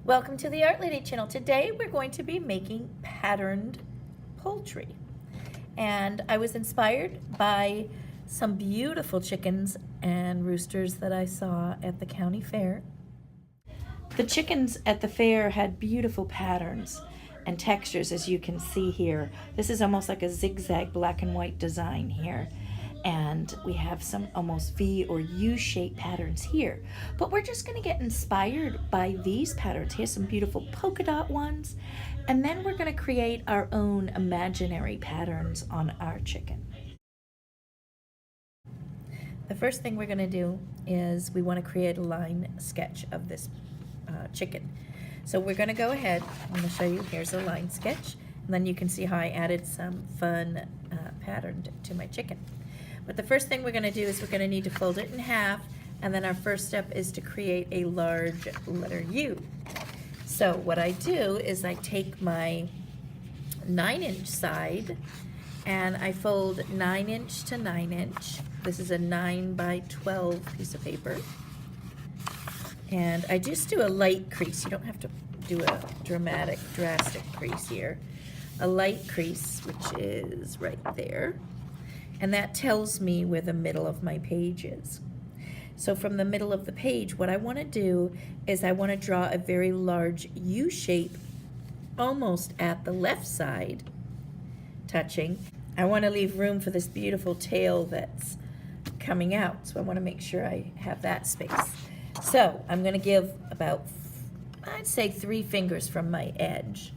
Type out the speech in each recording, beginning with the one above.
Welcome to the Art Lady channel. Today we're going to be making patterned poultry. And I was inspired by some beautiful chickens and roosters that I saw at the county fair. The chickens at the fair had beautiful patterns and textures, as you can see here. This is almost like a zigzag black and white design here. And we have some almost V or U-shaped patterns here. But we're just gonna get inspired by these patterns. Here's some beautiful polka dot ones. And then we're gonna create our own imaginary patterns on our chicken. The first thing we're gonna do is we wanna create a line sketch of this chicken. So we're gonna go ahead, I'm gonna show you, here's a line sketch. And then you can see how I added some fun pattern to my chicken. But the first thing we're going to do is we're going to need to fold it in half, and then our first step is to create a large letter U. So what I do is I take my 9-inch side and I fold 9-inch to 9-inch. This is a 9 by 12 piece of paper. And I just do a light crease. You don't have to do a drastic crease here. A light crease, which is right there. And that tells me where the middle of my page is. So from the middle of the page, what I want to do is I want to draw a very large U shape almost at the left side, touching. I want to leave room for this beautiful tail that's coming out. So I want to make sure I have that space. So I'm going to give about, I'd say 3 fingers from my edge.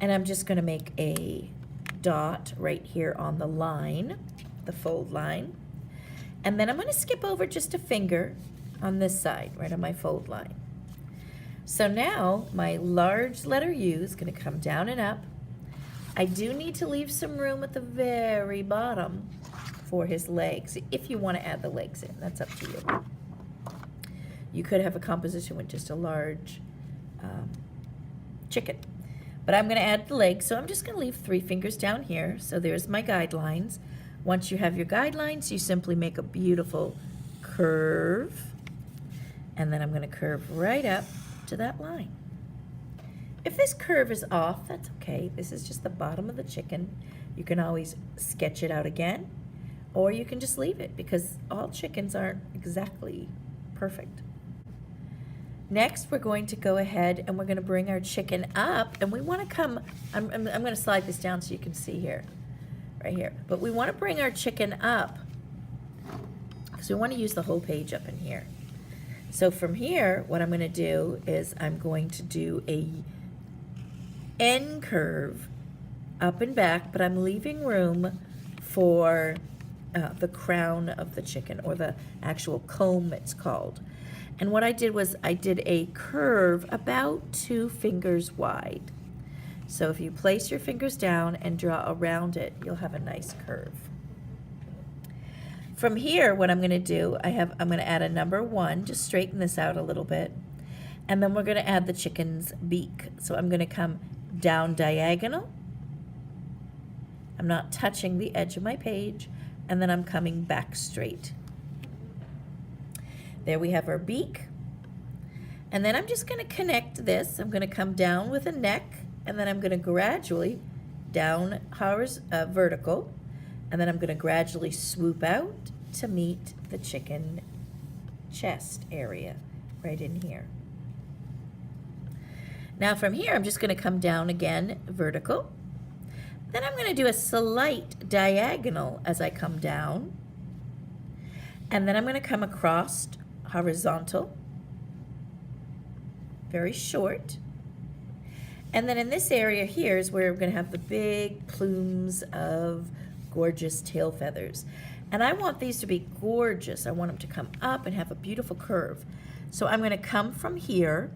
And I'm just going to make a dot right here on the line, the fold line. And then I'm going to skip over just a finger on this side, right on my fold line. So now my large letter U is going to come down and up. I do need to leave some room at the very bottom for his legs, if you want to add the legs in. That's up to you. You could have a composition with just a large chicken. But I'm going to add the legs, so I'm just going to leave 3 fingers down here. So there's my guidelines. Once you have your guidelines, you simply make a beautiful curve. And then I'm going to curve right up to that line. If this curve is off, that's okay. This is just the bottom of the chicken. You can always sketch it out again, or you can just leave it, because all chickens aren't exactly perfect. Next, we're going to go ahead and we're going to bring our chicken up, and we want to come, I'm going to slide this down so you can see here, right here. But we want to bring our chicken up because we want to use the whole page up in here. So from here, what I'm going to do is I'm going to do a N curve up and back, but I'm leaving room for the crown of the chicken, or the actual comb it's called. And what I did was I did a curve about 2 fingers wide. So if you place your fingers down and draw around it, you'll have a nice curve. From here, what I'm going to do, I'm going to add a number 1, just straighten this out a little bit. And then we're going to add the chicken's beak. So I'm going to come down diagonal. I'm not touching the edge of my page. And then I'm coming back straight. There we have our beak. And then I'm just going to connect this. I'm going to come down with a neck, and then I'm going to gradually down vertical, and then I'm going to gradually swoop out to meet the chicken chest area right in here. Now from here, I'm just going to come down again vertical. Then I'm going to do a slight diagonal as I come down, and then I'm going to come across horizontal, very short. And then in this area here is where we're going to have the big plumes of gorgeous tail feathers. And I want these to be gorgeous. I want them to come up and have a beautiful curve. So I'm going to come from here,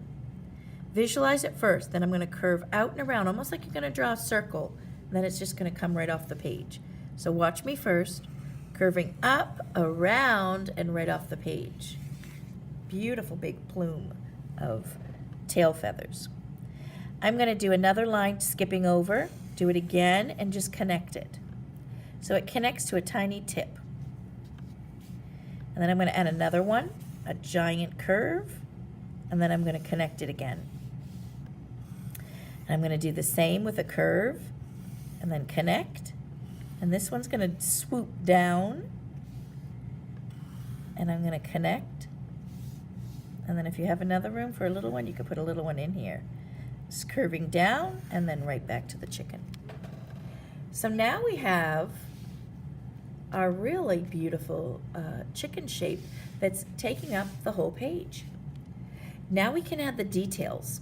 visualize it first, then I'm going to curve out and around, almost like you're going to draw a circle. And then it's just going to come right off the page. So watch me first, curving up, around, and right off the page. Beautiful big plume of tail feathers. I'm going to do another line skipping over, do it again, and just connect it. So it connects to a tiny tip. And then I'm going to add another one, a giant curve, and then I'm going to connect it again. And I'm going to do the same with a curve and then connect. And this one's going to swoop down. And I'm going to connect. And then if you have another room for a little one, you could put a little one in here. It's curving down and then right back to the chicken. So now we have our really beautiful chicken shape that's taking up the whole page. Now we can add the details.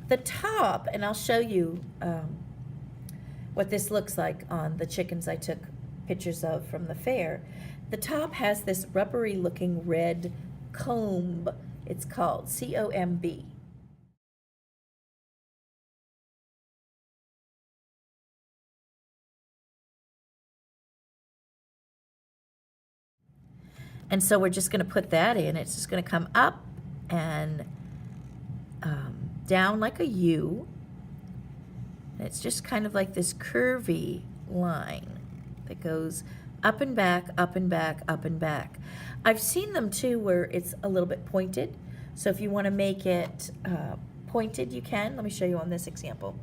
The top, and I'll show you what this looks like on the chickens I took pictures of from the fair. The top has this rubbery looking red comb. It's called C-O-M-B. And so we're just going to put that in. It's just going to come up and down like a U. And it's just kind of like this curvy line that goes up and back, up and back, up and back. I've seen them too where it's a little bit pointed. So if you want to make it pointed, you can. Let me show you on this example.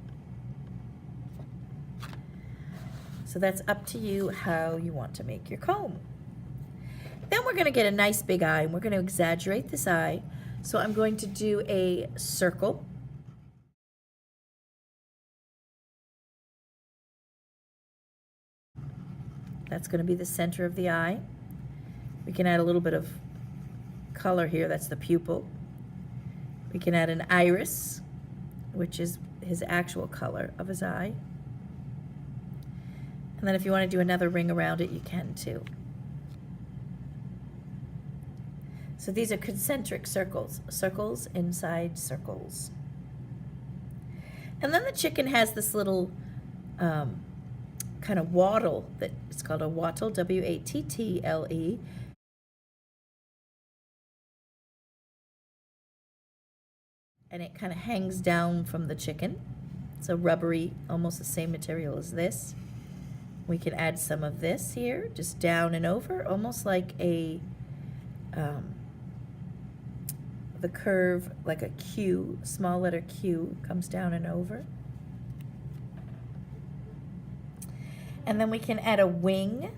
So that's up to you how you want to make your comb. Then we're going to get a nice big eye, and we're going to exaggerate this eye. So I'm going to do a circle. That's going to be the center of the eye. We can add a little bit of color here. That's the pupil. We can add an iris, which is his actual color of his eye. And then if you want to do another ring around it, you can too. So these are concentric circles, circles inside circles. And then the chicken has this little kind of wattle that it's called a wattle, W-A-T-T-L-E. And it kind of hangs down from the chicken. It's a rubbery, almost the same material as this. We can add some of this here, just down and over, almost like a the curve, like a Q, small letter Q, comes down and over. And then we can add a wing.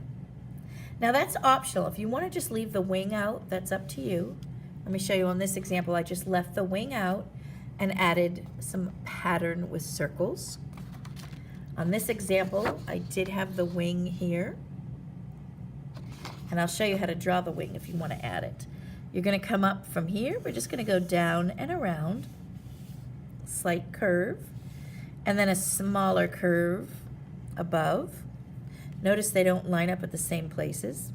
Now that's optional. If you want to just leave the wing out, that's up to you. Let me show you on this example. I just left the wing out and added some pattern with circles. On this example, I did have the wing here. And I'll show you how to draw the wing if you want to add it. You're going to come up from here. We're just going to go down and around. Slight curve. And then a smaller curve above. Notice they don't line up at the same places.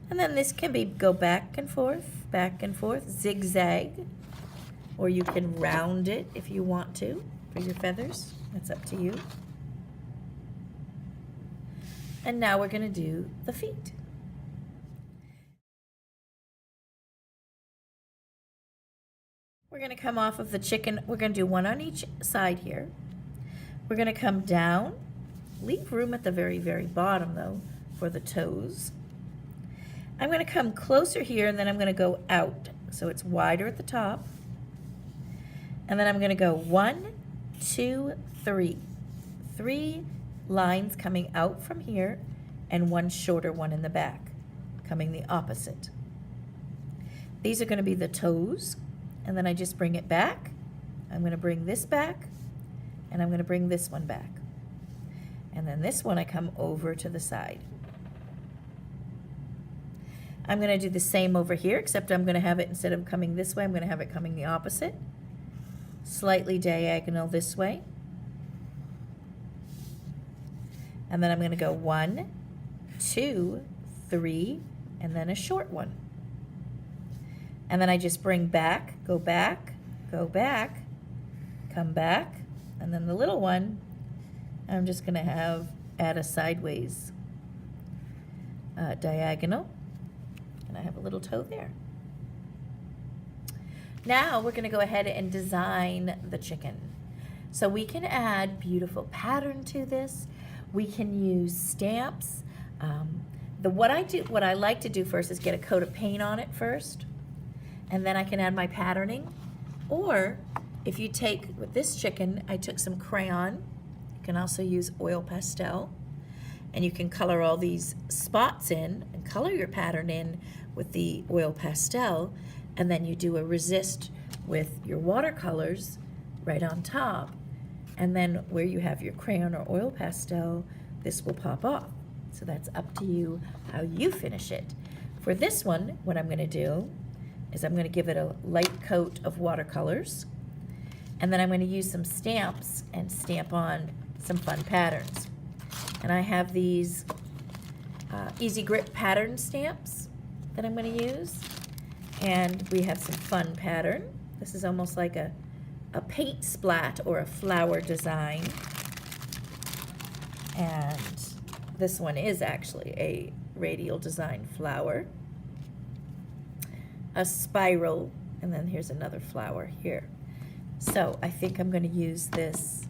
And then this can be go back and forth, zigzag. Or you can round it if you want to for your feathers. That's up to you. And now we're going to do the feet. We're going to come off of the chicken. We're going to do one on each side here. We're going to come down. Leave room at the very, very bottom, though, for the toes. I'm going to come closer here, and then I'm going to go out. So it's wider at the top. And then I'm going to go 1, 2, 3. 3 lines coming out from here, and one shorter one in the back, coming the opposite. These are going to be the toes. And then I just bring it back. I'm going to bring this back, and I'm going to bring this one back. And then this one I come over to the side. I'm going to do the same over here, except I'm going to have it, instead of coming this way, I'm going to have it coming the opposite. Slightly diagonal this way. And then I'm going to go 1, 2, 3, and then a short one. And then I just bring back, go back, come back, and then the little one, I'm just going to add a sideways diagonal, and I have a little toe there. Now we're going to go ahead and design the chicken. So we can add beautiful pattern to this. We can use stamps. What I like to do first is get a coat of paint on it first. And then I can add my patterning, or if you take, with this chicken, I took some crayon. You can also use oil pastel. And you can color all these spots in and color your pattern in with the oil pastel. And then you do a resist with your watercolors right on top. And then where you have your crayon or oil pastel, this will pop off. So that's up to you how you finish it. For this one, what I'm gonna do is I'm gonna give it a light coat of watercolors. And then I'm gonna use some stamps and stamp on some fun patterns. And I have these Easy Grip pattern stamps that I'm going to use. And we have some fun pattern. This is almost like a paint splat or a flower design. And this one is actually a radial design flower. A spiral, and then here's another flower here. So I think I'm going to use this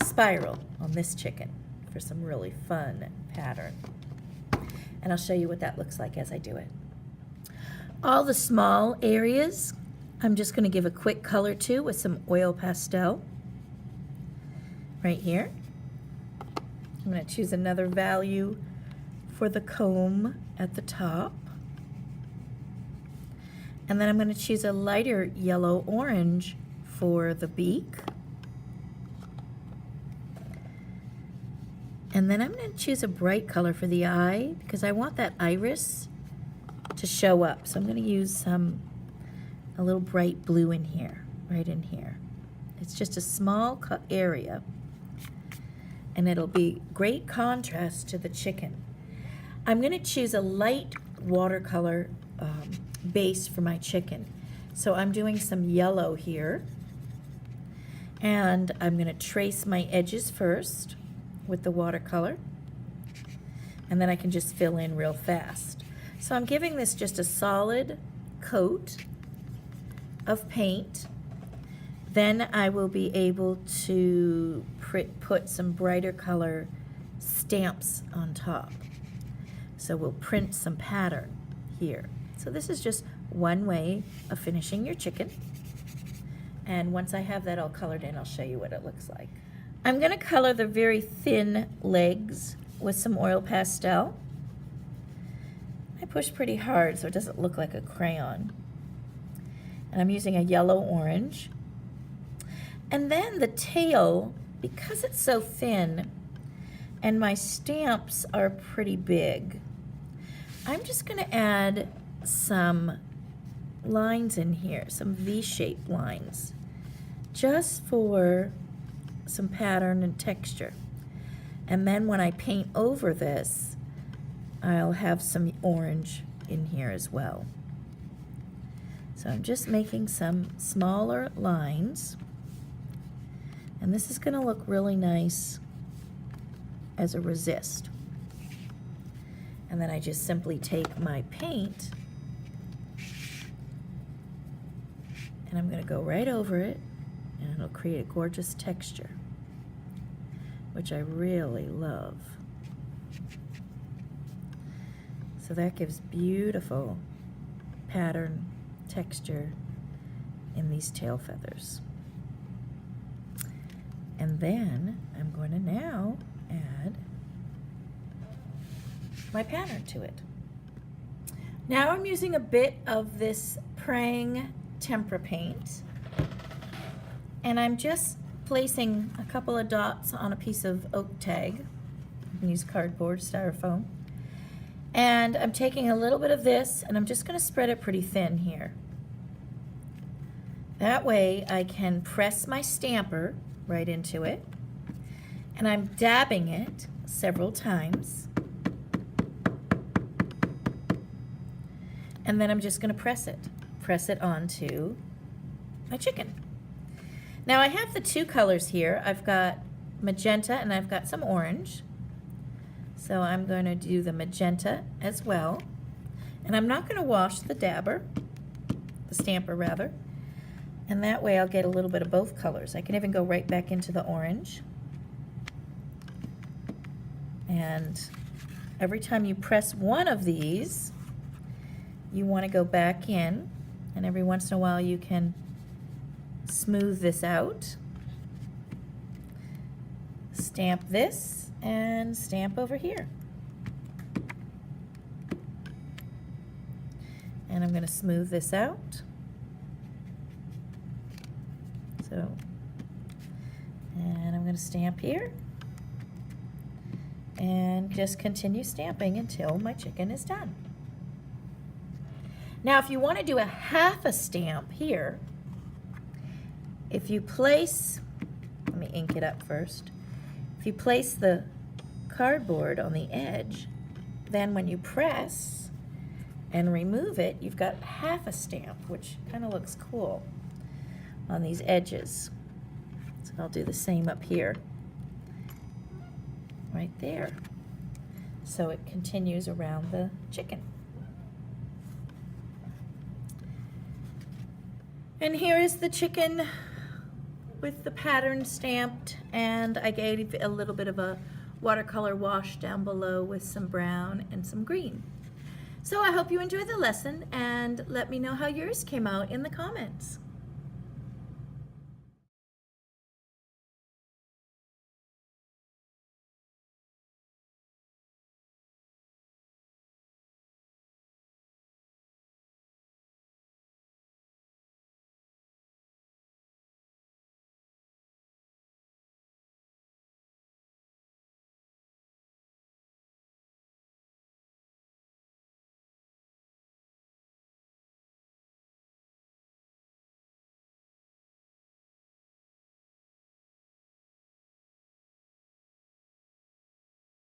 spiral on this chicken for some really fun pattern. And I'll show you what that looks like as I do it. All the small areas, I'm just going to give a quick color to with some oil pastel right here. I'm going to choose another value for the comb at the top. And then I'm going to choose a lighter yellow-orange for the beak. And then I'm going to choose a bright color for the eye because I want that iris to show up. So I'm going to use a little bright blue in here, right in here. It's just a small area, and it'll be great contrast to the chicken. I'm going to choose a light watercolor base for my chicken. So I'm doing some yellow here, and I'm going to trace my edges first with the watercolor, and then I can just fill in real fast. So I'm giving this just a solid coat of paint. Then I will be able to put some brighter color stamps on top. So we'll print some pattern here. So this is just one way of finishing your chicken. And once I have that all colored in, I'll show you what it looks like. I'm going to color the very thin legs with some oil pastel. I push pretty hard so it doesn't look like a crayon. And I'm using a yellow-orange. And then the tail, because it's so thin and my stamps are pretty big, I'm just going to add some lines in here, some V-shaped lines, just for some pattern and texture. And then when I paint over this, I'll have some orange in here as well. So I'm just making some smaller lines, and this is going to look really nice as a resist. And then I just simply take my paint and I'm going to go right over it, and it'll create a gorgeous texture, which I really love. So that gives beautiful pattern texture in these tail feathers. And then I'm going to now add my pattern to it. Now I'm using a bit of this Prang Tempera paint, and I'm just placing a couple of dots on a piece of oak tag. You can use cardboard, styrofoam. And I'm taking a little bit of this, and I'm just going to spread it pretty thin here. That way I can press my stamper right into it, and I'm dabbing it several times. And then I'm just going to press it onto my chicken. Now I have the two colors here. I've got magenta and I've got some orange. So I'm going to do the magenta as well. And I'm not going to wash the dabber, the stamper rather. And that way I'll get a little bit of both colors. I can even go right back into the orange. And every time you press one of these, you want to go back in, and every once in a while you can smooth this out, stamp this, and stamp over here. And I'm going to smooth this out. So, and I'm going to stamp here. And just continue stamping until my chicken is done. Now, if you want to do a half a stamp here, if you place, let me ink it up first. If you place the cardboard on the edge, then when you press and remove it, you've got half a stamp, which kind of looks cool on these edges. So I'll do the same up here, right there. So it continues around the chicken. And here is the chicken with the pattern stamped, and I gave a little bit of a watercolor wash down below with some brown and some green. So I hope you enjoyed the lesson, and let me know how yours came out in the comments.